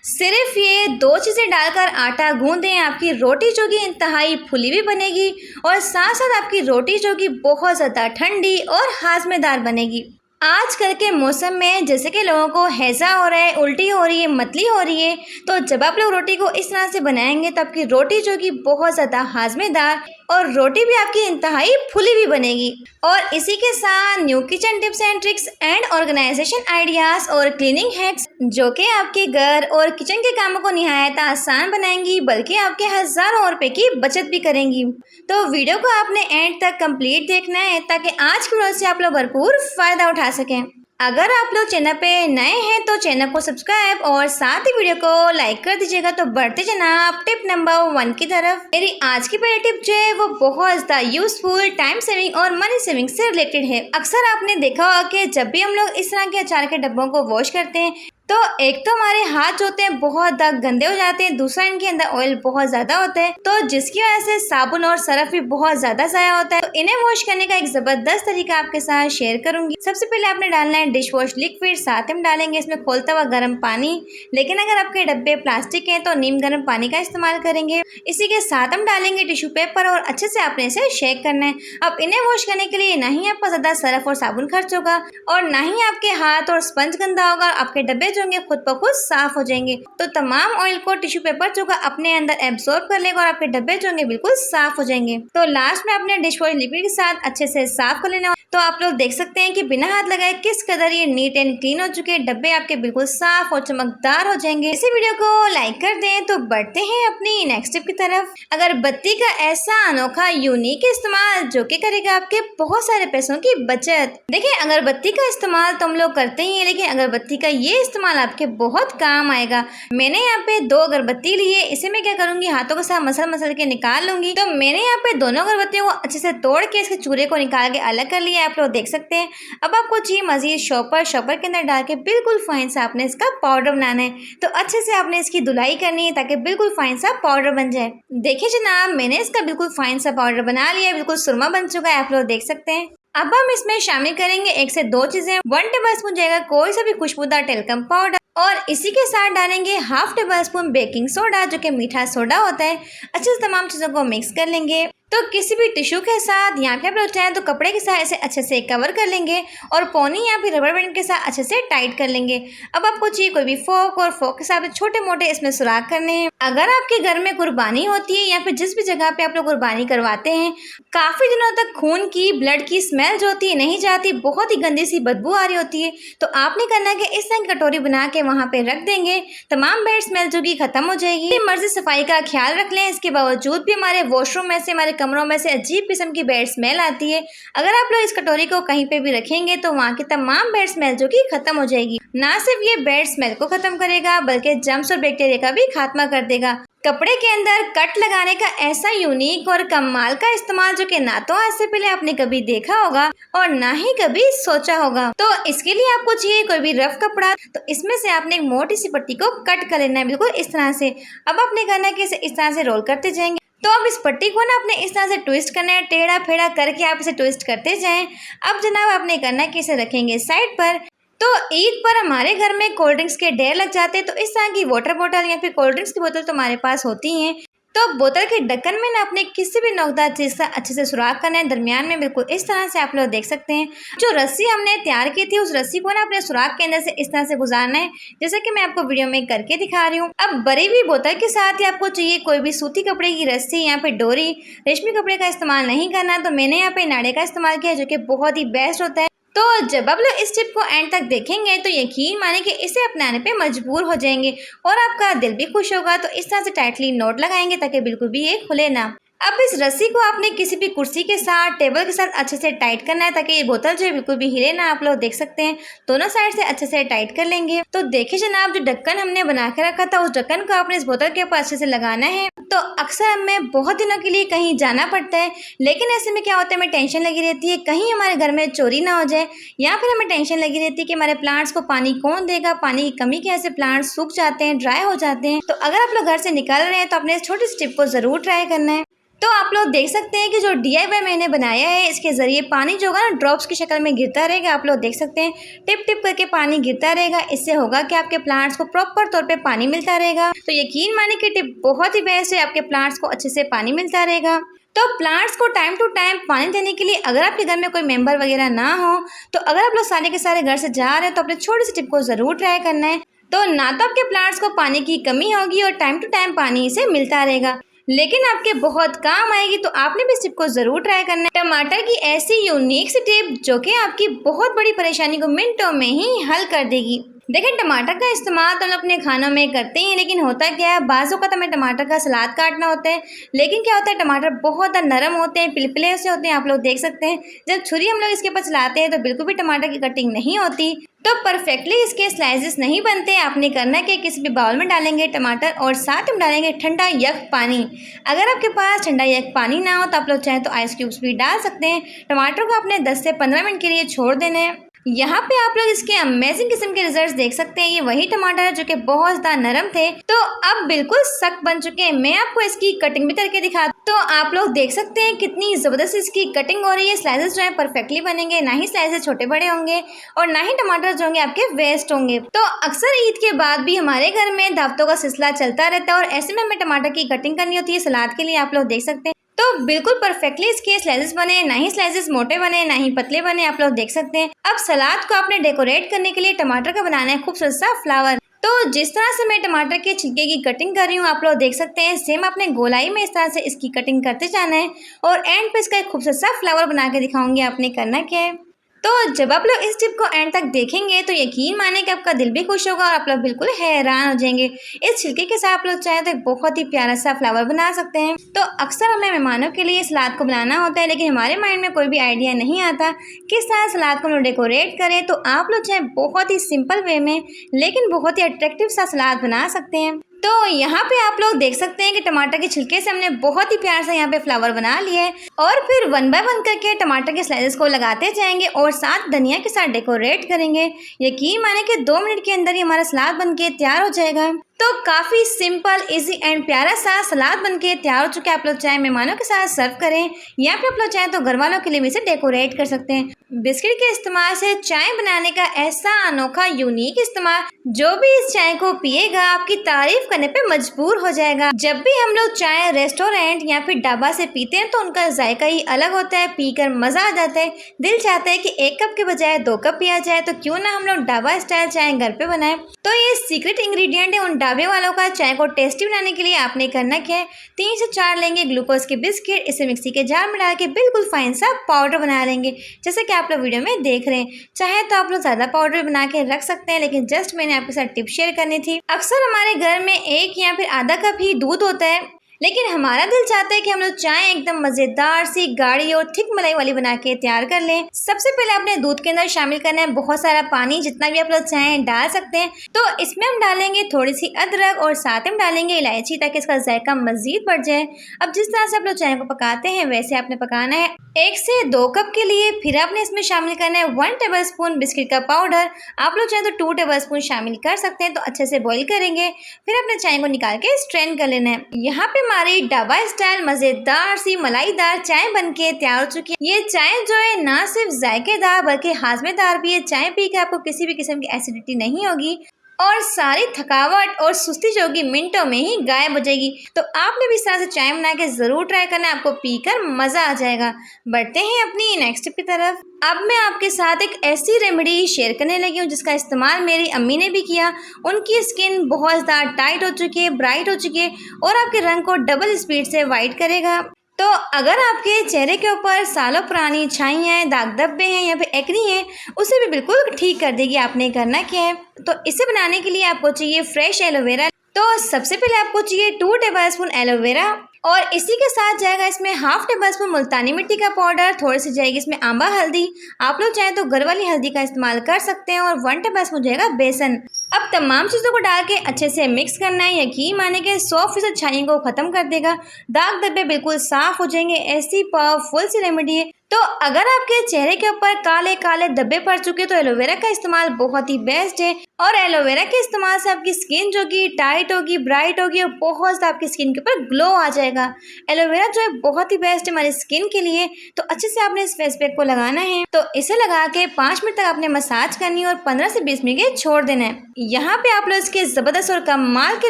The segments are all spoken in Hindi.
सिर्फ ये दो चीज़ें डालकर आटा गूंदें, आपकी रोटी जो कि इंतहाई फुली भी बनेगी और साथ साथ आपकी रोटी जो कि बहुत ज़्यादा ठंडी और हाजमेदार बनेगी। आजकल के मौसम में जैसे कि लोगों को हैज़ा हो रहा है, उल्टी हो रही है, मतली हो रही है, तो जब आप लोग रोटी को इस तरह से बनाएंगे तो आपकी रोटी जो कि बहुत ज़्यादा हाजमेदार और रोटी भी आपकी इंतहाई फुली भी बनेगी। और इसी के साथ new kitchen tips and tricks and organisation ideas और क्लीनिंग हैक्स जो कि आपके घर और किचन के कामों को निहायत आसान बनाएंगी, बल्कि आपके हज़ारों रुपए की बचत भी करेंगी। तो वीडियो को आपने एंड तक कंप्लीट देखना है ताकि आज की वीडियो से आप लोग भरपूर फ़ायदा उठा सकें। अगर आप लोग चैनल पे नए हैं तो चैनल को सब्सक्राइब और साथ ही वीडियो को लाइक कर दीजिएगा। तो बढ़ते जनाब टिप नंबर 1 की तरफ। मेरी आज की पहली टिप जो है वो बहुत ज़्यादा यूजफुल, टाइम सेविंग और मनी सेविंग से रिलेटेड है। अक्सर आपने देखा होगा कि जब भी हम लोग इस तरह के अचार के डब्बों को वॉश करते हैं तो एक तो हमारे हाथ जो होते हैं बहुत गंदे हो जाते हैं, दूसरा इनके अंदर ऑयल बहुत ज़्यादा होता है, तो जिसकी वजह से साबुन और सरफ भी बहुत ज़्यादा ज़ाया होता है। तो इन्हें वॉश करने का एक ज़बरदस्त तरीका आपके साथ शेयर करूंगी। सबसे पहले आपने डालना है डिश वॉश लिक्विड, साथ हम डालेंगे इसमें खोलता हुआ गर्म पानी। लेकिन अगर आपके डब्बे प्लास्टिक हैं तो नीम गर्म पानी का इस्तेमाल करेंगे। इसी के साथ हम डालेंगे टिश्यू पेपर और अच्छे से आपने इसे शेक करना है। अब इन्हें वॉश करने के लिए ना ही आपका ज़्यादा सरफ और साबुन खर्च होगा और ना ही आपके हाथ और स्पंज गंदा होगा, आपके डब्बे होंगे खुद ब खुद साफ हो जाएंगे। तो तमाम ऑयल को टिश्यू पेपर जो अपने अंदर एब्सॉर्ब कर लेगा और आपके डब्बे जो होंगे बिल्कुल साफ हो जाएंगे। तो लास्ट में अपने डिश वॉश लिक्विड के साथ अच्छे से साफ कर लेना। तो आप लोग देख सकते हैं कि बिना हाथ लगाए किस कदर ये नीट एंड क्लीन हो चुके हैं। डब्बे आपके बिल्कुल साफ और चमकदार हो जाएंगे। इसी वीडियो को लाइक कर दें। तो बढ़ते हैं अपनी नेक्स्ट टिप की तरफ। अगरबत्ती का ऐसा अनोखा यूनिक इस्तेमाल जो कि करेगा आपके बहुत सारे पैसों की बचत। देखिए, अगरबत्ती का इस्तेमाल तो हम लोग करते ही हैं, लेकिन अगरबत्ती का ये इस्तेमाल आपके बहुत काम आएगा। मैंने यहाँ पे 2 अगरबत्ती लिए, इसे मैं क्या करूंगी हाथों के साथ मसल के निकाल लूंगी। तो मैंने यहाँ पे दोनों अगरबत्तियों को अच्छे से तोड़ के इसके चूरे को निकाल के अलग कर लिया। आप लोग देख सकते हैं। अब आपको चाहिए मजीद शॉपर के अंदर डाल के बिल्कुल फाइन सा आपने इसका पाउडर बनाना है। तो अच्छे से आपने इसकी धुलाई करनी है ताकि बिल्कुल फाइन सा पाउडर बन जाए। देखिए जनाब, मैंने इसका बिल्कुल फाइन सा पाउडर बना लिया, बिल्कुल सुरमा बन चुका है, आप लोग देख सकते हैं। अब हम इसमें शामिल करेंगे 1 से 2 चीजें। 1 टेबल स्पून जाएगा कोई सा भी खुशबूदार टेल्कम पाउडर और इसी के साथ डालेंगे half table spoon baking soda जो कि मीठा सोडा होता है। अच्छे से तमाम चीज़ों को मिक्स कर लेंगे। तो किसी भी टिश्यू के साथ यहाँ पे आप लोग चाहें तो कपड़े के साथ इसे अच्छे से कवर कर लेंगे और पौनी या फिर रबर बैंड के साथ अच्छे से टाइट कर लेंगे। अब आपको चाहिए कोई भी फोक और फोक के साथ छोटे मोटे इसमें सुराख करने हैं। अगर आपके घर में कुर्बानी होती है या फिर जिस भी जगह पे आप लोग कुर्बानी करवाते हैं, काफ़ी दिनों तक खून की ब्लड की स्मेल जो होती है नहीं जाती, बहुत ही गंदी सी बदबू आ रही होती है, तो आपने करना है कि इस तरह की कटोरी बना के वहाँ पे रख देंगे। तमाम बैड स्मेल जो कि खत्म हो जाएगी। मर्जी सफाई का ख्याल रख लें, इसके बावजूद भी हमारे वॉशरूम में से, हमारे कमरों में से अजीब किस्म की बैड स्मेल आती है। अगर आप लोग इस कटोरी को कहीं पे भी रखेंगे तो वहाँ की तमाम बैड स्मेल जो कि खत्म हो जाएगी। ना सिर्फ ये बैड स्मेल को खत्म करेगा बल्कि जर्म्स और बैक्टीरिया का भी खात्मा कर देगा। कपड़े के अंदर कट लगाने का ऐसा यूनिक और कमाल का इस्तेमाल जो कि ना तो आज से पहले आपने कभी देखा होगा और ना ही कभी सोचा होगा। तो इसके लिए आपको चाहिए कोई भी रफ कपड़ा। तो इसमें से आपने एक मोटी सी पट्टी को कट कर लेना है बिल्कुल इस तरह से। अब आपने करना है कि इसे इस तरह से रोल करते जाएंगे। तो अब इस पट्टी को ना आपने इस तरह से ट्विस्ट करना है, टेढ़ा फेढ़ा करके आप इसे ट्विस्ट करते जाएं। अब जनाब आपने करना है कि इसे रखेंगे साइड पर। तो ईद पर हमारे घर में कोल्ड ड्रिंक्स के ढेर लग जाते हैं, तो इस तरह की वाटर बोतल या फिर कोल्ड ड्रिंक्स की बोतल तो हमारे पास होती हैं। तो बोतल के ढक्कन में ना अपने किसी भी नोकदार चीज़ का अच्छे से सुराख करना है दरमियान में, बिल्कुल इस तरह से। आप लोग देख सकते हैं जो रस्सी हमने तैयार की थी उस रस्सी को ना अपने सुराख के अंदर से इस तरह से गुजारना है, जैसे कि मैं आपको वीडियो में करके दिखा रही हूँ। अब बड़ी हुई बोतल के साथ ही आपको चाहिए कोई भी सूती कपड़े की रस्सी या फिर डोरी। रेशमी कपड़े का इस्तेमाल नहीं करना, तो मैंने यहाँ पे नाड़े का इस्तेमाल किया जो कि बहुत ही बेस्ट होता है। तो जब आप लोग इस टिप को एंड तक देखेंगे तो यकीन माने कि इसे अपनाने पे मजबूर हो जाएंगे और आपका दिल भी खुश होगा। तो इस तरह से टाइटली नोट लगाएंगे ताकि बिल्कुल भी ये खुले ना। अब इस रस्सी को आपने किसी भी कुर्सी के साथ, टेबल के साथ अच्छे से टाइट करना है ताकि ये बोतल जो है बिल्कुल भी हिले ना। आप लोग देख सकते हैं दोनों साइड से अच्छे से टाइट कर लेंगे। तो देखिए जनाब, जो ढक्कन हमने बना के रखा था उस ढक्कन को आपने इस बोतल के ऊपर अच्छे से लगाना है। तो अक्सर हमें बहुत दिनों के लिए कहीं जाना पड़ता है, लेकिन ऐसे में क्या होता है, हमें टेंशन लगी रहती है कहीं हमारे घर में चोरी ना हो जाए, या फिर हमें टेंशन लगी रहती है कि हमारे प्लांट्स को पानी कौन देगा, पानी की कमी की वजह से प्लांट्स सूख जाते हैं, ड्राई हो जाते हैं। तो अगर आप लोग घर से निकल रहे हैं तो अपने इस छोटी सी टिप को जरूर ट्राई करना है। तो आप लोग देख सकते हैं कि जो DIY मैंने बनाया है, इसके ज़रिए पानी जो होगा ना ड्रॉप्स की शक्ल में गिरता रहेगा। आप लोग देख सकते हैं टिप टिप करके पानी गिरता रहेगा। इससे होगा कि आपके प्लांट्स को प्रॉपर तौर पे पानी मिलता रहेगा। तो यकीन माने कि टिप बहुत ही बेस्ट है, आपके प्लांट्स को अच्छे से पानी मिलता रहेगा। तो प्लांट्स को टाइम टू टाइम पानी देने के लिए अगर आपके घर में कोई मेंबर वगैरह ना हो, तो अगर आप लोग सारे के सारे घर से जा रहे हैं तो अपने छोटी सी टिप को ज़रूर ट्राई करना है। तो ना तो आपके प्लांट्स को पानी की कमी होगी और टाइम टू टाइम पानी इसे मिलता रहेगा, लेकिन आपके बहुत काम आएगी। तो आपने भी इस टिप को ज़रूर ट्राई करना है। टमाटर की ऐसी यूनिक सी टिप जो कि आपकी बहुत बड़ी परेशानी को मिनटों में ही हल कर देगी। देखिए, टमाटर का इस्तेमाल तो हम अपने खानों में करते हैं, लेकिन होता क्या है, बाज़ों का तो हमें टमाटर का सलाद काटना होता है, लेकिन क्या होता है टमाटर बहुत नरम होते हैं, पिलपिले से होते हैं। आप लोग देख सकते हैं जब छुरी हम लोग इसके ऊपर चलाते हैं तो बिल्कुल भी टमाटर की कटिंग नहीं होती, तो परफेक्टली इसके स्लाइसेस नहीं बनते। आपने करना कि किसी भी बाउल में डालेंगे टमाटर और साथ में डालेंगे ठंडा यख पानी। अगर आपके पास ठंडा यख पानी ना हो तो आप लोग चाहें तो आइस क्यूब्स भी डाल सकते हैं। टमाटर को आपने 10 से 15 मिनट के लिए छोड़ देना है। यहाँ पे आप लोग इसके अमेजिंग किस्म के रिजल्ट्स देख सकते हैं। ये वही टमाटर है जो कि बहुत ज़्यादा नरम थे, तो अब बिल्कुल सख्त बन चुके हैं। मैं आपको इसकी कटिंग भी करके दिखा, तो आप लोग देख सकते हैं कितनी ज़बरदस्त इसकी कटिंग हो रही है। स्लाइसेस जो है परफेक्टली बनेंगे, ना ही स्लाइसेस छोटे बड़े होंगे और ना ही टमाटर जो होंगे आपके वेस्ट होंगे। तो अक्सर ईद के बाद भी हमारे घर में दावतों का सिलसिला चलता रहता है और ऐसे में हमें टमाटर की कटिंग करनी होती है सलाद के लिए। आप लोग देख सकते हैं तो बिल्कुल परफेक्टली इसके स्लाइसेस बने, ना ही स्लाइसेस मोटे बने ना ही पतले बने। आप लोग देख सकते हैं। अब सलाद को आपने डेकोरेट करने के लिए टमाटर का बनाना है खूबसूरत सा फ्लावर। तो जिस तरह से मैं टमाटर के छिलके की कटिंग कर रही हूँ, आप लोग देख सकते हैं सेम आपने गोलाई में इस तरह से इसकी कटिंग करते जाना है और एंड पे इसका एक खूबसूरत सा फ्लावर बना के दिखाऊंगी। आपने करना क्या है, तो जब आप लोग इस टिप को एंड तक देखेंगे तो यकीन माने कि आपका दिल भी खुश होगा और आप लोग बिल्कुल हैरान हो जाएंगे। इस छिलके के साथ आप लोग चाहे तो एक बहुत ही प्यारा सा फ्लावर बना सकते हैं। तो अक्सर हमें मेहमानों के लिए सलाद को बनाना होता है, लेकिन हमारे माइंड में कोई भी आइडिया नहीं आता किस तरह सलाद को हम लोग डेकोरेट करें। तो आप लोग चाहे बहुत ही सिंपल वे में लेकिन बहुत ही अट्रैक्टिव सा सलाद बना सकते हैं। तो यहाँ पे आप लोग देख सकते हैं कि टमाटर के छिलके से हमने बहुत ही प्यार से यहाँ पे फ्लावर बना लिया है और फिर 1 बाय 1 करके टमाटर के स्लाइसेस को लगाते जाएंगे और साथ धनिया के साथ डेकोरेट करेंगे। यकीन माने कि 2 मिनट के अंदर ही हमारा सलाद बनके तैयार हो जाएगा। तो काफ़ी सिंपल, इजी एंड प्यारा सा सलाद बनके तैयार हो चुके हैं। आप लोग चाहे मेहमानों के साथ सर्व करें या फिर आप लोग चाहें तो घर वालों के लिए भी इसे डेकोरेट कर सकते हैं। बिस्किट के इस्तेमाल से चाय बनाने का ऐसा अनोखा यूनिक इस्तेमाल, जो भी इस चाय को पिएगा आपकी तारीफ करने पे मजबूर हो जाएगा। जब भी हम लोग चाय रेस्टोरेंट या फिर ढाबा से पीते हैं तो उनका जायका ही अलग होता है, पीकर मज़ा आ जाता है। दिल चाहता है कि 1 कप के बजाय 2 कप पिया जाए, तो क्यों ना हम लोग ढाबा स्टाइल चाय घर पे बनाएं। तो ये सीक्रेट इंग्रेडिएंट है उन ढाबे वालों का। चाय को टेस्टी बनाने के लिए आपने करना क्या है, 3 से 4 लेंगे ग्लूकोज के बिस्किट, इसे मिक्सी के जार में डाल के बिल्कुल फाइन सा पाउडर बना लेंगे, जैसे कि आप लोग वीडियो में देख रहे हैं। चाहे तो आप लोग ज़्यादा पाउडर बना के रख सकते हैं, लेकिन जस्ट मैंने आपके साथ टिप शेयर करनी थी। अक्सर हमारे घर में 1 या फिर आधा कप ही दूध होता है, लेकिन हमारा दिल चाहता है कि हम लोग चाय एकदम मज़ेदार सी गाढ़ी और थिक मलाई वाली बना के तैयार कर लें। सबसे पहले आपने दूध के अंदर शामिल करना है बहुत सारा पानी, जितना भी आप लोग चाहें डाल सकते हैं। तो इसमें हम डालेंगे थोड़ी सी अदरक और साथ में डालेंगे इलायची, ताकि इसका जायका मज़ीद बढ़ जाए। अब जिस तरह से आप लोग चाय को पकाते हैं वैसे आपने पकाना है 1 से 2 कप के लिए। फिर आपने इसमें शामिल करना है 1 टेबल स्पून बिस्किट का पाउडर। आप लोग चाहें तो 2 टेबल स्पून शामिल कर सकते हैं। तो अच्छे से बॉईल करेंगे, फिर अपने चाय को निकाल के स्ट्रेन कर लेना है। यहाँ पे हमारी ढाबा स्टाइल मज़ेदार सी मलाईदार चाय बनके तैयार हो चुकी है। ये चाय जो है ना सिर्फ जायकेदार बल्कि हाजमेदार भी है। चाय पी के आपको किसी भी किस्म की एसिडिटी नहीं होगी और सारी थकावट और सुस्ती जो होगी मिनटों में ही गायब हो जाएगी। तो आपने भी इस तरह से चाय बना के ज़रूर ट्राई करना है, आपको पीकर मज़ा आ जाएगा। बढ़ते हैं अपनी नेक्स्ट टिप की तरफ। अब मैं आपके साथ एक ऐसी रेमेडी शेयर करने लगी हूँ जिसका इस्तेमाल मेरी अम्मी ने भी किया। उनकी स्किन बहुत ज़्यादा टाइट हो चुकी है, ब्राइट हो चुकी है और आपके रंग को डबल स्पीड से वाइट करेगा। तो अगर आपके चेहरे के ऊपर सालों पुरानी छाइयाँ हैं, दाग धब्बे हैं या फिर एक्नी है, उसे भी बिल्कुल ठीक कर देगी। आपने करना क्या है, तो इसे बनाने के लिए आपको चाहिए फ्रेश एलोवेरा। तो सबसे पहले आपको चाहिए 2 टेबल स्पून एलोवेरा और इसी के साथ जाएगा इसमें 1/2 टेबल स्पून मुल्तानी मिट्टी का पाउडर, थोड़ी सी जाएगी इसमें आंबा हल्दी। आप लोग चाहें तो घर वाली हल्दी का इस्तेमाल कर सकते हैं और 1 टेबल स्पून जाएगा बेसन। अब तमाम चीज़ों को डाल के अच्छे से मिक्स करना है। यकीन माने के 100% छाइयों को ख़त्म कर देगा, दाग धब्बे बिल्कुल साफ़ हो जाएंगे। ऐसी पावरफुल सी रेमेडी है तो अगर आपके चेहरे के ऊपर काले काले धब्बे पड़ चुके तो एलोवेरा का इस्तेमाल बहुत ही बेस्ट है। और एलोवेरा के इस्तेमाल से आपकी स्किन जो कि टाइट होगी, ब्राइट होगी और बहुत ज़्यादा आपकी स्किन के ऊपर ग्लो आ जाएगा। एलोवेरा जो है बहुत ही बेस्ट है हमारी स्किन के लिए। तो अच्छे से आपने इस फेस पैक को लगाना है। तो इसे लगा के 5 मिनट तक आपने मसाज करनी है और 15 से 20 मिनट के छोड़ देना है। यहाँ पे आप लोग इसके ज़बरदस्त और कमाल के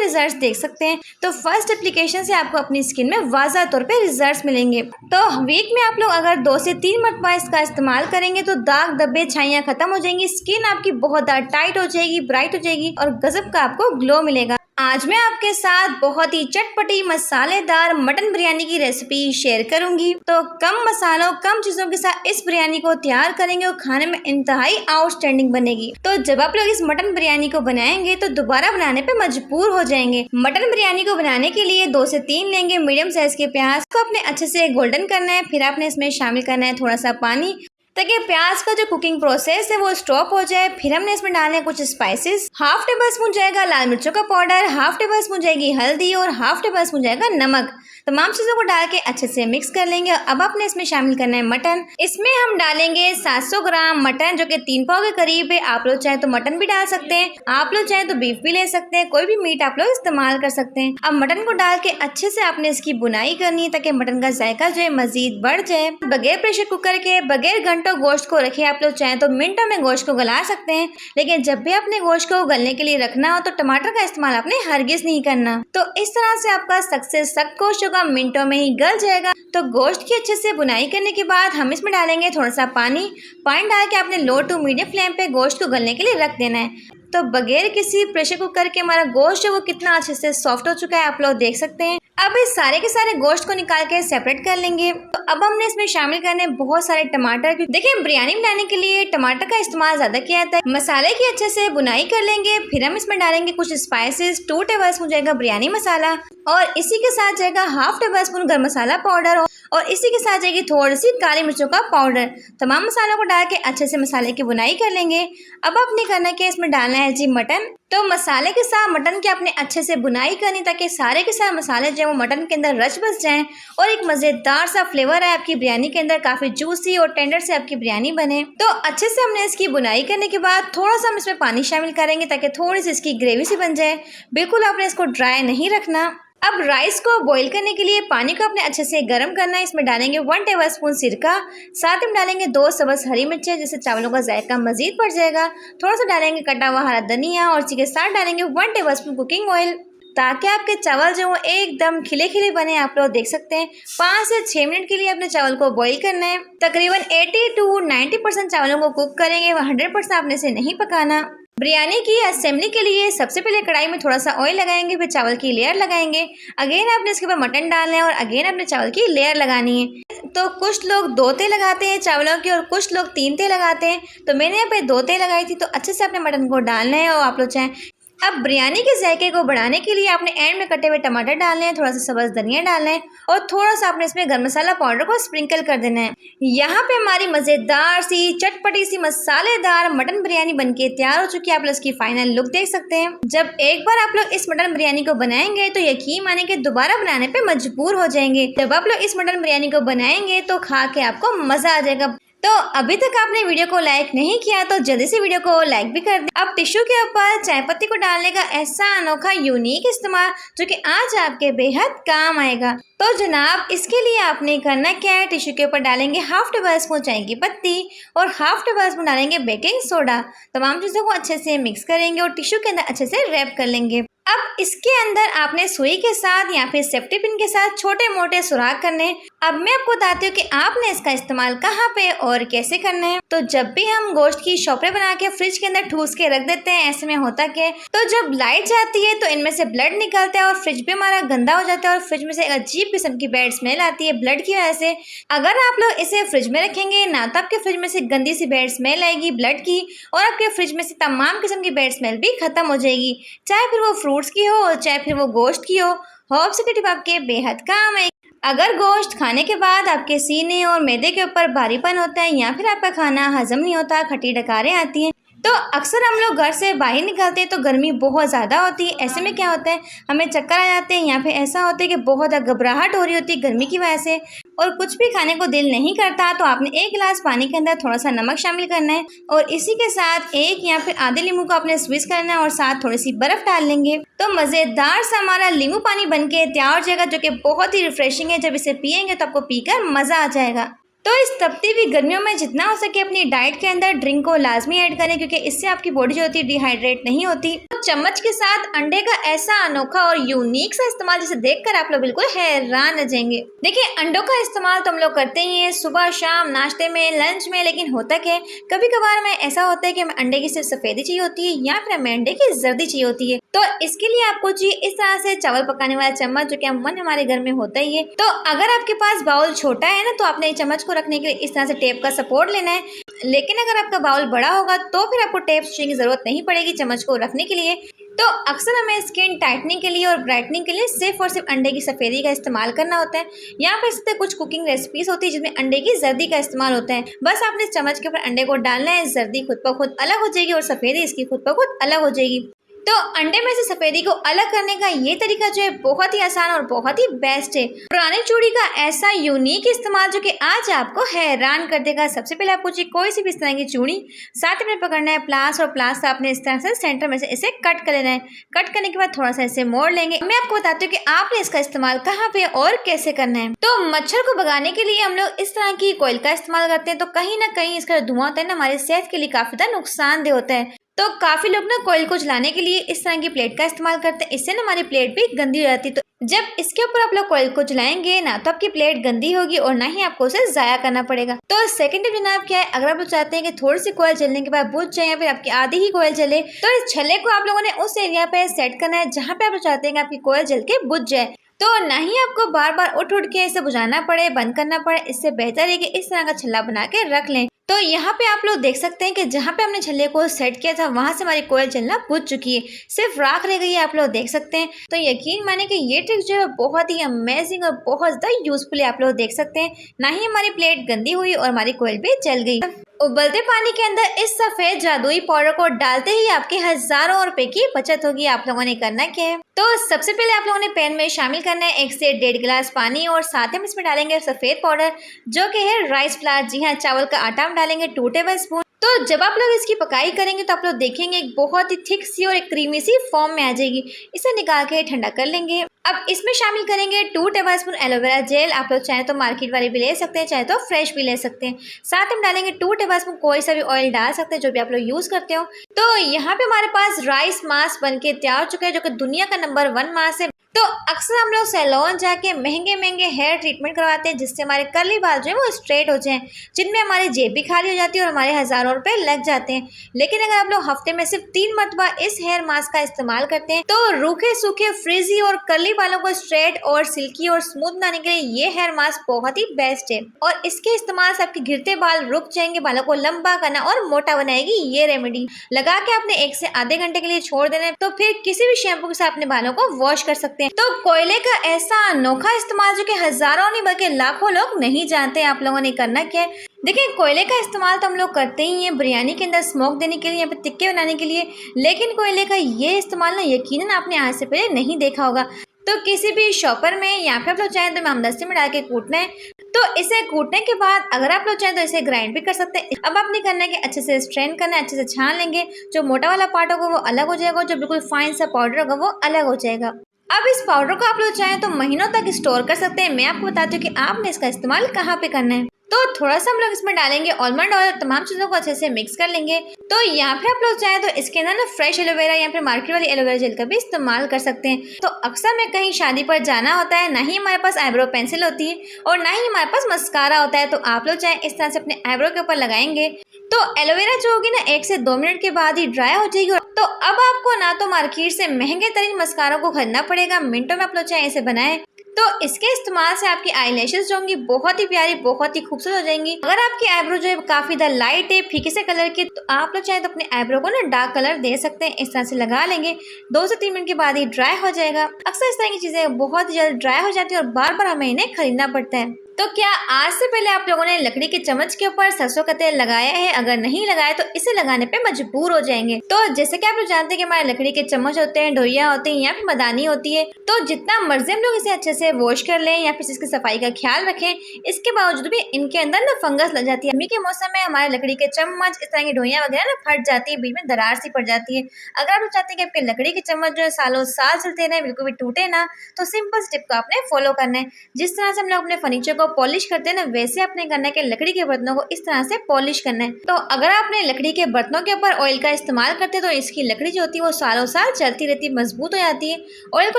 रिजल्ट देख सकते हैं। तो फर्स्ट एप्लीकेशन से आपको अपनी स्किन में वाज़ह तौर पर रिजल्ट मिलेंगे। तो वीक में आप लोग अगर 2 से 3 मरतबा इसका इस्तेमाल करेंगे तो दाग धब्बे छाइयाँ खत्म हो जाएंगी, स्किन आपकी बहुत ज़्यादा टाइट हो जाएगी, ब्राइट हो जाएगी और गजब का आपको ग्लो मिलेगा। आज मैं आपके साथ बहुत ही चटपटी मसालेदार मटन बिरयानी की रेसिपी शेयर करूंगी। तो कम मसालों कम चीज़ों के साथ इस बिरयानी को तैयार करेंगे और खाने में इंतहाई आउटस्टैंडिंग बनेगी। तो जब आप लोग इस मटन बिरयानी को बनाएंगे तो दोबारा बनाने पे मजबूर हो जाएंगे। मटन बिरयानी को बनाने के लिए 2 से 3 लेंगे मीडियम साइज के प्याज को अपने अच्छे से गोल्डन करना है। फिर आपने इसमें शामिल करना है थोड़ा सा पानी ताकि प्याज का जो कुकिंग प्रोसेस है वो स्टॉप हो जाए। फिर हमने इसमें डालने हैं कुछ स्पाइसेस। हाफ टेबल स्पून जाएगा लाल मिर्चों का पाउडर, हाफ टेबल स्पून जाएगी हल्दी और हाफ टेबल स्पून जाएगा नमक। तमाम चीज़ों को डाल के अच्छे से मिक्स कर लेंगे। अब आपने इसमें शामिल करना है मटन। इसमें हम डालेंगे 700 ग्राम मटन जो कि 3 पाव के करीब है। आप लोग चाहे तो मटन भी डाल सकते हैं, आप लोग चाहे तो बीफ भी ले सकते हैं, कोई भी मीट आप लोग इस्तेमाल कर सकते हैं। अब मटन को डाल के अच्छे से आपने इसकी बुनाई करनी है ताकि मटन का जायका जो है मजीद बढ़ जाए। बगैर प्रेशर कुकर के बगैर घंटों गोश्त को रखे, आप लोग चाहें तो मिनटों में गोश्त को गला सकते हैं। लेकिन जब भी आपने गोश्त को गलने के लिए रखना हो तो टमाटर का इस्तेमाल आपने हरगिज नहीं करना। तो इस तरह से आपका सख्त गोश्त होगा, मिनटों में ही गल जाएगा। तो गोश्त की अच्छे से बुनाई करने के बाद हम इसमें डालेंगे थोड़ा सा पानी डाल के आपने लो टू मीडियम फ्लेम पे गोश्त को गलने के लिए रख देना है। तो बगैर किसी प्रेशर कुकर के हमारा गोश्त है वो कितना अच्छे से सॉफ्ट हो चुका है, आप लोग देख सकते हैं। अब इस सारे के सारे गोश्त को निकाल के सेपरेट कर लेंगे। तो अब हमने इसमें शामिल करने बहुत सारे टमाटर। देखिए बिरयानी बनाने के लिए टमाटर का इस्तेमाल ज्यादा किया जाता है। मसाले की अच्छे से बुनाई कर लेंगे। फिर हम इसमें डालेंगे कुछ स्पाइसेस। 2 टेबल स्पून जाएगा बिरयानी मसाला और इसी के साथ जाएगा हाफ टेबल स्पून गरम मसाला पाउडर और इसी के साथ जाएगी थोड़ी सी काली मिर्चों का पाउडर। तमाम मसालों को डाल के अच्छे से मसाले की बुनाई कर लेंगे। अब आपने करना क्या, इसमें डालना है जी मटन। तो मसाले के साथ मटन की आपने अच्छे से बुनाई करनी ताकि सारे के सारे मसाले जो है वो मटन के अंदर रच बस जाएं और एक मज़ेदार सा फ्लेवर है आपकी बिरयानी के अंदर, काफ़ी जूसी और टेंडर से आपकी बिरयानी बने। तो अच्छे से हमने इसकी बुनाई करने के बाद थोड़ा सा हम इसमें पानी शामिल करेंगे ताकि थोड़ी सी इसकी ग्रेवी सी बन जाए। बिल्कुल आपने इसको ड्राई नहीं रखना। अब राइस को बॉईल करने के लिए पानी को अपने अच्छे से गर्म करना है। इसमें डालेंगे 1 टेबल स्पून सिरका, साथ में डालेंगे 2 सब्ज़ हरी मिर्चें जिससे चावलों का जायका मजीद बढ़ जाएगा। थोड़ा सा डालेंगे कटा हुआ हरा धनिया और इसी के साथ डालेंगे 1 टेबल स्पून कुकिंग ऑयल ताकि आपके चावल जो है एकदम खिले खिले बने। आप लोग देख सकते हैं 5 से 6 मिनट के लिए अपने चावल को बॉईल करना है। तकरीबन 80 to 90% चावलों को कुक करेंगे, 100% आपने इसे नहीं पकाना। बिरयानी की असेंबली के लिए सबसे पहले कढ़ाई में थोड़ा सा ऑयल लगाएंगे, फिर चावल की लेयर लगाएंगे। अगेन आपने इसके ऊपर मटन डालना है और अगेन आपने चावल की लेयर लगानी है। तो कुछ लोग 2 ते लगाते हैं चावलों की और कुछ लोग 3 ते लगाते हैं। तो मैंने यहाँ पे 2 ते लगाई थी। तो अच्छे से आपने मटन को डालना है और आप लोग चाहें अब बिरयानी के जायके को बढ़ाने के लिए आपने एंड में कटे हुए टमाटर डालने हैं, थोड़ा सा सब्ज़ धनिया डालना है और थोड़ा सा आपने इसमें गरम मसाला पाउडर को स्प्रिंकल कर देना है। यहाँ पे हमारी मज़ेदार सी चटपटी सी मसालेदार मटन बिरयानी बनके तैयार हो चुकी है। आप लोग इसकी फाइनल लुक देख सकते हैं। जब एक बार आप लोग इस मटन बिरयानी को बनाएंगे तो यकीन माने कि दोबारा बनाने पे मजबूर हो जाएंगे। जब आप लोग इस मटन बिरयानी को बनाएंगे तो खा के आपको मज़ा आ जाएगा। तो अभी तक आपने वीडियो को लाइक नहीं किया तो जल्दी से वीडियो को लाइक भी कर दें। अब टिश्यू के ऊपर चाय पत्ती को डालने का ऐसा अनोखा यूनिक इस्तेमाल जो कि आज आपके बेहद काम आएगा। तो जनाब इसके लिए आपने करना क्या है, टिश्यू के ऊपर डालेंगे हाफ टेबल स्पून चाय की पत्ती और हाफ टेबल स्पून डालेंगे बेकिंग सोडा। तमाम चीज़ों को अच्छे से मिक्स करेंगे और टिश्यू के अंदर अच्छे से रैप कर लेंगे। अब इसके अंदर आपने सुई के साथ या फिर सेफ्टी पिन के साथ छोटे मोटे सुराख करने हैं। अब मैं आपको बताती हूँ कि आपने इसका इस्तेमाल कहाँ पे और कैसे करना है। तो जब भी हम गोश्त की शॉपरें बना के फ्रिज के अंदर ठूस के रख देते हैं, ऐसे में होता क्या है, तो जब लाइट जाती है तो इनमें से ब्लड निकलता है और फ्रिज भी हमारा गंदा हो जाता है और फ्रिज में से अजीब किस्म की बैड स्मेल आती है ब्लड की वजह से। अगर आप लोग इसे फ्रिज में रखेंगे ना तो आपके फ्रिज में से गंदी सी बैड स्मेल आएगी ब्लड की और आपके फ्रिज में से तमाम किस्म की बैड स्मेल भी खत्म हो जाएगी, चाहे फिर वो फ्रूट्स की हो चाहे फिर वो गोश्त की हो। होप से टिप आपके बेहद काम है। अगर गोश्त खाने के बाद आपके सीने और मैदे के ऊपर भारीपन होता है या फिर आपका खाना हजम नहीं होता, खट्टी डकारें आती हैं, तो अक्सर हम लोग घर से बाहर निकलते हैं तो गर्मी बहुत ज़्यादा होती है। ऐसे में क्या होता है, हमें चक्कर आ जाते हैं, या फिर ऐसा होता है कि बहुत घबराहट हो रही होती है गर्मी की वजह से और कुछ भी खाने को दिल नहीं करता। तो आपने 1 गिलास पानी के अंदर थोड़ा सा नमक शामिल करना है और इसी के साथ 1 या फिर आधे नींबू को आपने स्क्वीज करना है और साथ थोड़ी सी बर्फ डाल लेंगे। तो मज़ेदार सा हमारा नींबू पानी बनके तैयार हो जाएगा, जो कि बहुत ही रिफ्रेशिंग है। जब इसे पियेंगे तो आपको पीकर मज़ा आ जाएगा। तो इस तपती हुई गर्मियों में जितना हो सके अपनी डाइट के अंदर ड्रिंक को लाजमी ऐड करें, क्योंकि इससे आपकी बॉडी जो होती है डिहाइड्रेट नहीं होती। तो चम्मच के साथ अंडे का ऐसा अनोखा और यूनिक सा इस्तेमाल जिसे देखकर आप लोग बिल्कुल हैरान रह जाएंगे। देखिए, अंडों का इस्तेमाल तो हम लोग करते ही हैं सुबह शाम, नाश्ते में, लंच में, लेकिन होता क्या है, कभी कभार हमें ऐसा होता है कि हमें अंडे की सिर्फ सफेदी चाहिए होती है या फिर हमें अंडे की जर्दी चाहिए होती है। तो इसके लिए आपको चाहिए इस तरह से चावल पकाने वाला चम्मच, जो कि अमूमन हमारे घर में होता ही है। तो अगर आपके पास बाउल छोटा है ना, तो आपने चम्मच को रखने के लिए इस तरह से टेप का सपोर्ट लेना है। लेकिन अगर आपका बाउल बड़ा होगा तो फिर आपको टेप की जरूरत नहीं पड़ेगी चम्मच को रखने के लिए। तो अक्सर हमें स्किन टाइटनिंग के लिए और ब्राइटनिंग के लिए सिर्फ और सिर्फ अंडे की सफेदी का इस्तेमाल करना होता है। यहाँ पर इससे कुछ कुकिंग रेसिपीज होती है जिसमें अंडे की जर्दी का इस्तेमाल होता है। बस आपने चम्मच के ऊपर अंडे को डालना है, जर्दी खुद ब खुद अलग हो जाएगी और सफेदी इसकी खुद ब खुद अलग हो जाएगी। तो अंडे में से सफेदी को अलग करने का ये तरीका जो है बहुत ही आसान और बहुत ही बेस्ट है। पुरानी चूड़ी का ऐसा यूनिक इस्तेमाल जो कि आज आपको हैरान कर देगा। सबसे पहले आपको चाहिए कोई सी भी इस तरह की चूड़ी, साथ में पकड़ना है प्लास, और प्लास से आपने इस तरह से सेंटर में से इसे कट कर लेना है। कट करने के बाद थोड़ा सा इसे मोड़ लेंगे। मैं आपको बताती हूँ कि आपने इसका इस्तेमाल कहाँ पे और कैसे करना है। तो मच्छर को भगाने के लिए हम लोग इस तरह की कोयल का इस्तेमाल करते हैं। तो कहीं ना कहीं इसका धुआं होता है ना, हमारी सेहत के लिए काफी ज्यादा नुकसानदेह होता है। तो काफी लोग ना कोयल को जलाने के लिए इस तरह की प्लेट का इस्तेमाल करते हैं। इससे ना हमारी प्लेट भी गंदी हो जाती है। तो जब इसके ऊपर आप लोग कोयल को जलाएंगे ना, तो आपकी प्लेट गंदी होगी और ना ही आपको उसे जाया करना पड़ेगा। तो सेकंड टिप जनाब क्या है, अगर आप लोग चाहते हैं कि थोड़ी सी कोयल जलने के बाद बुझ जाए या फिर आपकी आधी ही कोयल जले, तो इस छल्ले को आप लोगों ने उस एरिया पे सेट करना है जहाँ पे आप लोग चाहते हैं कि आपकी कोयल जल के बुझ जाए। तो ना ही आपको बार बार उठ उठ के इसे बुझाना पड़े, बंद करना पड़े। इससे बेहतर है कि इस तरह का छल्ला बना के रख लें। तो यहाँ पे आप लोग देख सकते हैं कि जहाँ पे हमने छल्ले को सेट किया था वहां से हमारी कोयल जलना बुझ चुकी है, सिर्फ राख रह गई है, आप लोग देख सकते हैं। तो यकीन माने कि ये ट्रिक जो है बहुत ही अमेजिंग और बहुत ज्यादा यूजफुल है, आप लोग देख सकते हैं। ना ही हमारी प्लेट गंदी हुई और हमारी कोयल भी जल गई। उबलते पानी के अंदर इस सफेद जादुई पाउडर को डालते ही आपके हजारों रुपए की बचत होगी। आप लोगों ने करना क्या है, तो सबसे पहले आप लोगों ने पैन में शामिल करना है 1 से 1.5 गिलास पानी, और साथ ही इसमें डालेंगे सफेद पाउडर जो कि है राइस फ्लावर। जी हाँ, चावल का आटा हम डालेंगे 2 टेबल स्पून। तो जब आप लोग इसकी पकाई करेंगे तो आप लोग देखेंगे एक बहुत ही थिक सी और एक क्रीमी सी फॉर्म में आ जाएगी। इसे निकाल के ठंडा कर लेंगे। अब इसमें शामिल करेंगे 2 टेबलस्पून एलोवेरा जेल। आप लोग चाहे तो मार्केट वाले भी ले सकते हैं, चाहे तो फ्रेश भी ले सकते हैं। साथ में डालेंगे 2 टेबलस्पून कोई सा भी ऑयल डाल सकते हैं जो भी आप लोग यूज करते हो। तो यहाँ पे हमारे पास राइस मास्क बनके तैयार हो चुका है, जो कि दुनिया का नंबर 1 मास्क है। तो अक्सर हम लोग सैलून जाके महंगे महंगे हेयर ट्रीटमेंट करवाते हैं जिससे हमारे कर्ली बाल जो है वो स्ट्रेट हो जाएं, जिनमें हमारी जेब भी खाली हो जाती है और हमारे हजारों रुपए लग जाते हैं। लेकिन अगर आप लोग हफ्ते में सिर्फ 3 मरतबा इस हेयर मास्क का इस्तेमाल करते हैं, तो रूखे सूखे फ्रिजी और कर्ली बालों को स्ट्रेट और सिल्की और स्मूथ बनाने के लिए ये हेयर मास्क बहुत ही बेस्ट है। और इसके इस्तेमाल से आपके गिरते बाल रुक जाएंगे, बालों को लंबा करना और मोटा बनाएगी ये रेमेडी। लगा के आपने 1 से आधे घंटे के लिए छोड़ देना है, तो फिर किसी भी शैम्पू के साथ अपने बालों को वॉश कर सकते हैं। तो कोयले का ऐसा अनोखा इस्तेमाल जो कि हजारों नहीं बल्कि लाखों लोग नहीं जानते, आप लोगों ने करना क्या है। देखिए, कोयले का इस्तेमाल तो हम लोग करते ही हैं बिरयानी के अंदर स्मोक देने के लिए या फिर टिक्के बनाने के लिए, लेकिन कोयले का ये इस्तेमाल ना यकीनन आपने आज से पहले नहीं देखा होगा। तो किसी भी शॉपर में या फिर आप लोग चाहें तो हमदस्ती में डाल के कूटना है। तो इसे कूटने के बाद अगर आप लोग चाहें तो इसे ग्राइंड भी कर सकते हैं। अब आपने करना है कि अच्छे से स्ट्रेन करना है, अच्छे से छान लेंगे। जो मोटा वाला पार्ट होगा वो अलग हो जाएगा, जो बिल्कुल फाइन सा पाउडर होगा वो अलग हो जाएगा। अब इस पाउडर को आप लोग चाहें तो महीनों तक स्टोर कर सकते हैं। मैं आपको बताती हूँ कि आपने इसका इस्तेमाल कहाँ पे करना है। तो थोड़ा सा हम लोग इसमें डालेंगे आलमंड ऑयल, तमाम चीज़ों को अच्छे से मिक्स कर लेंगे। तो यहाँ पे आप लोग चाहें तो इसके अंदर ना फ्रेश एलोवेरा या फिर मार्केट वाली एलोवेरा जेल का भी इस्तेमाल कर सकते हैं। तो अक्सर में कहीं शादी पर जाना होता है, ना ही हमारे पास आईब्रो पेंसिल होती है और ना ही हमारे पास मस्कारा होता है। तो आप लोग चाहें इस तरह से अपने आईब्रो के ऊपर लगाएंगे। तो एलोवेरा जो होगी ना 1 से 2 मिनट के बाद ही ड्राई हो जाएगी। तो अब आपको ना तो मार्केट से महंगे तरीन मस्कारों को खरीदना पड़ेगा, मिनटों में आप लोग चाहे इसे बनाएं। तो इसके इस्तेमाल से आपकी आई लैशेज जो होंगी बहुत ही प्यारी, बहुत ही खूबसूरत हो जाएंगी। अगर आपकी आईब्रो जो है काफी ज्यादा लाइट है, फीके से कलर की, तो आप लोग चाहे तो अपने आईब्रो को ना डार्क कलर दे सकते हैं। इस तरह से लगा लेंगे, 2 से 3 मिनट के बाद ही ड्राई हो जाएगा। अक्सर इस तरह की चीजें बहुत ही ज्यादा ड्राई हो जाती है और बार बार हमें इन्हें खरीदना पड़ता है। तो क्या आज से पहले आप लोगों ने लकड़ी के चम्मच के ऊपर सरसों का तेल लगाया है? अगर नहीं लगाया तो इसे लगाने पे मजबूर हो जाएंगे। तो जैसे कि आप लोग जानते हैं कि हमारे लकड़ी के चम्मच होते हैं, ढोइया होती है या फिर मदानी होती है, तो जितना मर्जी हम लोग इसे अच्छे से वॉश कर लें या फिर इसकी सफाई का ख्याल रखें, इसके बावजूद भी इनके अंदर ना फंगस लग जाती है। गर्मी के मौसम में हमारे लकड़ी के चम्मच, इस तरह की ढोइया वगैरह ना फट जाती है, बीच में दरार सी पड़ जाती है। अगर आप चाहते हैं कि आपके लकड़ी के चम्मच जो है सालों साल चलते रहे, बिल्कुल भी टूटे ना, तो सिंपल स्टेप को आपने फॉलो करना है। जिस तरह से हम लोग अपने फर्नीचर को पॉलिश करते हैं ना, वैसे आपने करना है कि लकड़ी के बर्तनों को इस तरह से पॉलिश करना है। तो अगर आपने लकड़ी के बर्तनों के ऊपर ऑयल का इस्तेमाल करते हैं तो इसकी लकड़ी जो होती है वो सालों साल चलती रहती है, मजबूत हो जाती है। ऑयल को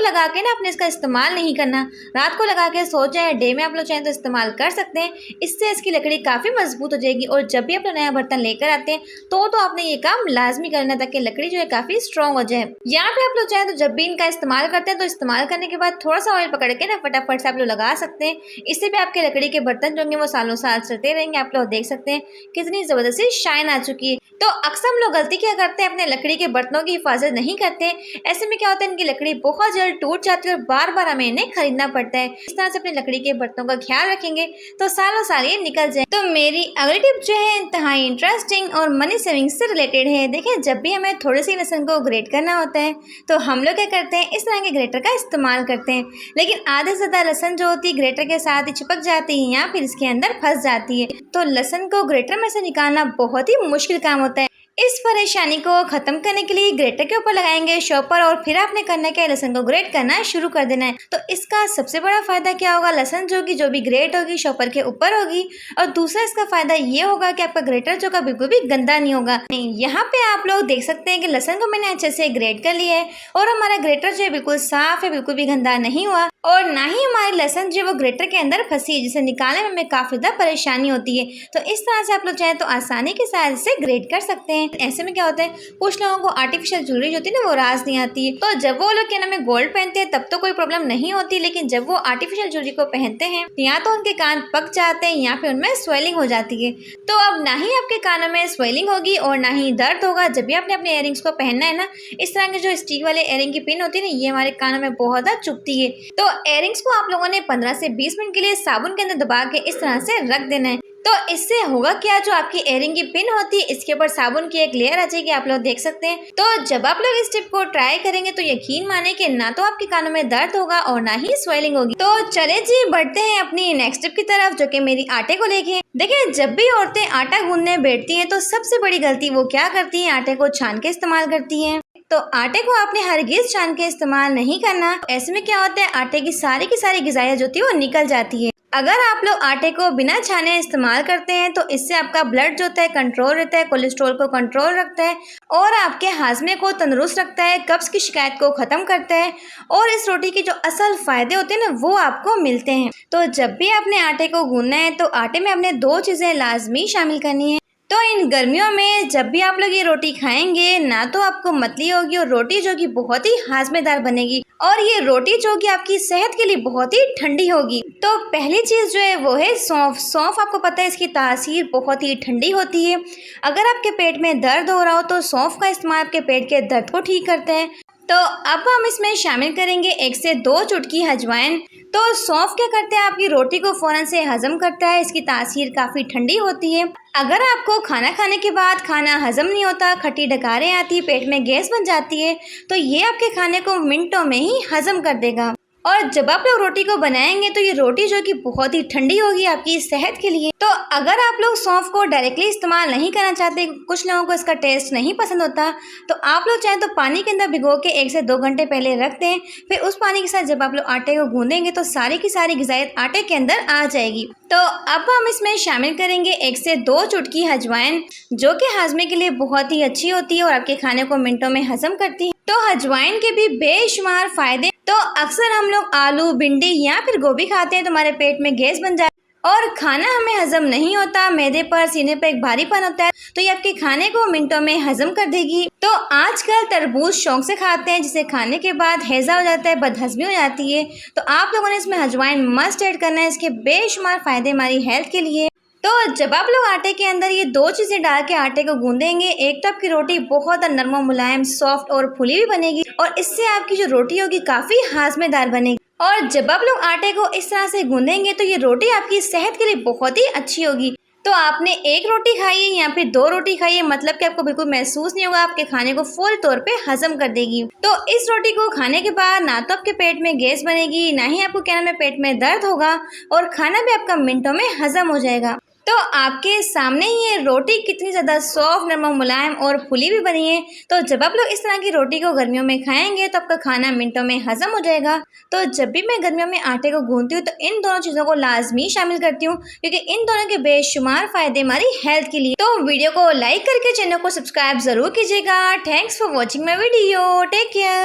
लगा के ना आपने इसका इस्तेमाल नहीं करना, रात को लगा के सो जाए, डे में आप लोग चाहें तो इस्तेमाल कर सकते हैं। इससे इसकी लकड़ी काफी मजबूत हो जाएगी। और जब भी आप लोग नया बर्तन लेकर आते हैं तो आपने ये काम लाजमी करना है ताकि लकड़ी जो है काफी स्ट्रॉन्ग हो जाए। यहाँ पे आप लोग चाहें तो जब भी इनका इस्तेमाल करते हैं तो इस्तेमाल करने के बाद थोड़ा सा ऑयल पकड़ के ना फटाफट से आप लोग लगा सकते हैं। इससे भी आपके लकड़ी के बर्तन जो होंगे वो सालों साल चलते रहेंगे। आप लोग देख सकते हैं कितनी जबरदस्ती शाइन आ चुकी है। तो अक्सर हम लोग गलती क्या करते हैं, अपने लकड़ी के बर्तनों की हिफाजत नहीं करते। ऐसे में क्या होता है, इनकी लकड़ी बहुत जल्द टूट जाती है और बार बार हमें इन्हें खरीदना पड़ता है। इस तरह से अपने लकड़ी के बर्तनों का ख्याल रखेंगे तो सालों साल ये निकल जाए। तो मेरी अगली टिप जो है इंतहाई इंटरेस्टिंग और मनी सेविंग से रिलेटेड है। देखिए, जब भी हमें थोड़ी सी लहसुन को ग्रेट करना होता है तो हम लोग क्या करते हैं, इस तरह के ग्रेटर का इस्तेमाल करते हैं। लेकिन आधे से ज्यादा लहसुन जो होती है ग्रेटर के साथ ही चिपक जाती है या फिर इसके अंदर फंस जाती है। तो लहसुन को ग्रेटर में से निकालना बहुत ही मुश्किल काम होता है। इस परेशानी को खत्म करने के लिए ग्रेटर के ऊपर लगाएंगे शॉपर और फिर आपने करना क्या, लहसुन को ग्रेट करना शुरू कर देना है। तो इसका सबसे बड़ा फायदा क्या होगा, लहसुन जो भी ग्रेट होगी शॉपर के ऊपर होगी। और दूसरा इसका फायदा ये होगा कि आपका ग्रेटर जो का बिल्कुल भी गंदा नहीं होगा। यहाँ पे आप लोग देख सकते हैं कि लहसुन को मैंने अच्छे से ग्रेट कर लिया है और हमारा ग्रेटर जो है बिल्कुल साफ है, बिल्कुल भी गंदा नहीं हुआ और ना ही हमारी लहसुन जो वो ग्रेटर के अंदर फंसी है, जिसे निकालने में हमें काफी ज्यादा परेशानी होती है। तो इस तरह से आप लोग चाहे तो आसानी के साथ इसे ग्रेट कर सकते हैं। ऐसे में क्या होता है, कुछ लोगों को आर्टिफिशियल ज्वेलरी जो होती है ना वो राज नहीं आती है। तो जब वो लोग क्या नाम है गोल्ड पहनते हैं तब तो कोई प्रॉब्लम नहीं होती, लेकिन जब वो आर्टिफिशियल ज्वेलरी को पहनते हैं या तो उनके कान पक जाते हैं या फिर उनमें स्वेलिंग हो जाती है। तो अब ना ही आपके कानों में स्वेलिंग होगी और ना ही दर्द होगा। जब भी आपने अपने इयरिंग्स को पहनना है ना, इस तरह के जो स्टीक वाले इयरिंग की पिन होती है ना, ये हमारे कानों में बहुत ज्यादा चुभती है। तो इयरिंग्स को आप लोगों ने 15 से 20 मिनट के लिए साबुन के अंदर दबा के इस तरह से रख देना है। तो इससे होगा क्या, जो आपकी इयरिंग की पिन होती है इसके ऊपर साबुन की एक लेयर आ जाएगी, आप लोग देख सकते हैं। तो जब आप लोग इस टिप को ट्राई करेंगे तो यकीन माने कि ना तो आपके कानों में दर्द होगा और ना ही स्वेलिंग होगी। तो चले जी बढ़ते हैं अपनी नेक्स्ट टिप की तरफ, जो कि मेरी आटे को लेके। देखिए, जब भी औरतें आटा गूंदने बैठती हैं तो सबसे बड़ी गलती वो क्या करती हैं, आटे को छान के इस्तेमाल करती हैं। तो आटे को आपने हरगिज छान के इस्तेमाल नहीं करना। ऐसे में क्या होता है, आटे की सारी ग़िज़ाइयत जो होती है वो निकल जाती है। अगर आप लोग आटे को बिना छाने इस्तेमाल करते हैं तो इससे आपका ब्लड जो होता है कंट्रोल रहता है, कोलेस्ट्रॉल को कंट्रोल रखता है और आपके हाजमे को तंदुरुस्त रखता है, कब्ज की शिकायत को खत्म करता है और इस रोटी के जो असल फायदे होते हैं ना वो आपको मिलते हैं। तो जब भी आपने आटे को गूंदना है तो आटे में आपने 2 चीज़ें लाजमी शामिल करनी है। तो इन गर्मियों में जब भी आप लोग ये रोटी खाएंगे ना तो आपको मतली होगी और रोटी जो कि बहुत ही हाजमेदार बनेगी और ये रोटी जो कि आपकी सेहत के लिए बहुत ही ठंडी होगी। तो पहली चीज़ जो है वो है सौंफ। सौंफ आपको पता है इसकी तासीर बहुत ही ठंडी होती है। अगर आपके पेट में दर्द हो रहा हो तो सौंफ का इस्तेमाल आपके पेट के दर्द को ठीक करता है। तो अब हम इसमें शामिल करेंगे 1 से 2 चुटकी अजवाइन। तो सौंफ क्या करते हैं, आपकी रोटी को फौरन से हजम करता है, इसकी तासीर काफ़ी ठंडी होती है। अगर आपको खाना खाने के बाद खाना हजम नहीं होता, खट्टी डकारें आती, पेट में गैस बन जाती है, तो ये आपके खाने को मिनटों में ही हजम कर देगा। और जब आप लोग रोटी को बनाएंगे तो ये रोटी जो कि बहुत ही ठंडी होगी आपकी सेहत के लिए। तो अगर आप लोग सौंफ को डायरेक्टली इस्तेमाल नहीं करना चाहते, कुछ लोगों को इसका टेस्ट नहीं पसंद होता, तो आप लोग चाहें तो पानी के अंदर भिगो के 1 से 2 घंटे पहले रख दें। फिर उस पानी के साथ जब आप लोग आटे को गूंदेंगे तो सारी की सारी ग़िज़ाइयत आटे के अंदर आ जाएगी। तो अब हम इसमें शामिल करेंगे 1 से 2 चुटकी अजवाइन, जो कि हाजमे के लिए बहुत ही अच्छी होती है और आपके खाने को मिनटों में हजम करती है। तो अजवाइन के भी बेशुमार फायदे। तो अक्सर हम लोग आलू, भिंडी या फिर गोभी खाते हैं तो हमारे पेट में गैस बन जाए और खाना हमें हजम नहीं होता, मैदे पर सीने पर एक भारीपन होता है, तो ये आपके खाने को मिनटों में हजम कर देगी। तो आजकल तरबूज शौक से खाते हैं, जिसे खाने के बाद हैजा हो जाता है, बदहजमी हो जाती है। तो आप लोगों ने इसमें अजवाइन मस्ट ऐड करना है, इसके बेशुमार फायदे हमारी हेल्थ के लिए। तो जब आप लोग आटे के अंदर ये 2 चीज़ें डाल के आटे को गूंदेंगे, एक तो आपकी रोटी बहुत नरम, मुलायम, सॉफ्ट और फुली भी बनेगी और इससे आपकी जो रोटी होगी काफ़ी हाजमेदार बनेगी। और जब आप लोग आटे को इस तरह से गूंदेंगे तो ये रोटी आपकी सेहत के लिए बहुत ही अच्छी होगी। तो आपने एक रोटी खाई है या फिर 2 रोटी खाई है, मतलब कि आपको बिल्कुल महसूस नहीं होगा, आपके खाने को फुल तौर पे हजम कर देगी। तो इस रोटी को खाने के बाद ना तो आपके पेट में गैस बनेगी, ना ही आपको क्या नाम है पेट में दर्द होगा, और खाना भी आपका मिनटों में हजम हो जाएगा। तो आपके सामने ही ये रोटी कितनी ज़्यादा सॉफ्ट, नरम, मुलायम और फुली भी बनी है। तो जब आप लोग इस तरह की रोटी को गर्मियों में खाएंगे तो आपका खाना मिनटों में हजम हो जाएगा। तो जब भी मैं गर्मियों में आटे को गूंथती हूँ तो इन दोनों चीज़ों को लाजमी शामिल करती हूँ, क्योंकि इन दोनों के बेशुमार फ़ायदे हमारी हेल्थ के लिए। तो वीडियो को लाइक करके चैनल को सब्सक्राइब ज़रूर कीजिएगा। Thanks for watching my video. Take care.